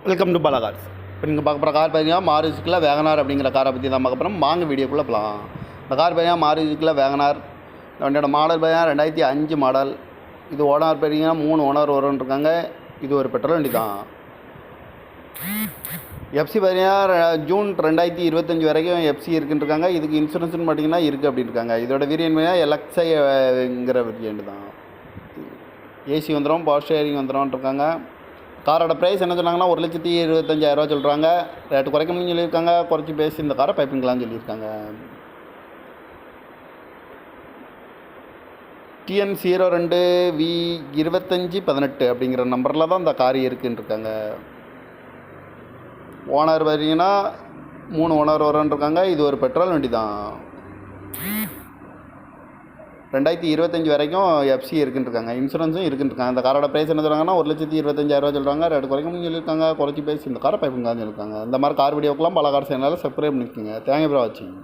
Welcome to Bala cars. இப்போ நீங்கள் பார்க்க போகிற கார் பார்த்தீங்கன்னா மாருதிக்குள்ள வேகனார் அப்படிங்கிற காரை பற்றி தான் பார்க்க போகிறோம். வாங்க வீடியோக்குள்ளே போகலாம். இந்த கார் பார்த்தீங்கன்னா மாருதிக்குள்ள வேகனார். வண்டியோட மாடல் பார்த்தீங்கன்னா 2005 மாடல். இது ஓனர் பார்த்தீங்கன்னா 3 ஓனர் வரும்னு இருக்காங்க. இது ஒரு பெட்ரோல் வண்டி தான். எஃப்சி பார்த்தீங்கன்னா ஜூன் 2025 வரைக்கும் எஃப்சி இருக்குன்னு இருக்காங்க. இதுக்கு இன்சூரன்ஸ்னு பார்த்தீங்கன்னா இருக்குது அப்படின்னு இருக்காங்க. இதோட வேரியன்ட் பார்த்தீங்கன்னா எல்எக்ஸ்ஐங்கிற வேரியன்ட் தான். ஏசி வந்துடும், பவர் ஸ்டேரிங் வந்துடும் இருக்காங்க. காரோட ப்ரைஸ் என்ன சொன்னாங்கன்னா 1,25,000 சொல்கிறாங்க. ரேட்டு குறைக்க முடியும்னு சொல்லியிருக்காங்க. குறைச்சி பேசி இந்த காரை பைப்பிங்களான்னு சொல்லியிருக்காங்க. TN02V2518 அப்படிங்கிற நம்பரில் தான் இந்த கார் இருக்குன்னு இருக்காங்க. ஓனர் பார்த்தீங்கன்னா 3 ஓனர் வரும்னு இருக்காங்க. இது ஒரு பெட்ரோல் வண்டி தான். 2025 வரைக்கும் எஃப்சி இருக்குன்னு இருக்காங்க. இன்சூரன்ஸும் இருக்குன்னு இருக்காங்க. இந்த காரோட ப்ரைஸ் என்ன சொல்கிறாங்கன்னா 1,25,000 சொல்கிறாங்க. ரேட்டு குறைக்கணும்னு சொல்லியிருக்காங்க. குறைச்சி பேசி இந்த காரை பைப்புங்கன்னு சொல்லியிருக்காங்க. இந்த மாதிரி கார் வீடியோக்கெல்லாம் பல கார் சேனலில் சப்ஸ்கிரைப் பண்ணிக்கோங்க. தேங்க்யூ ஃபார் வாட்சிங்.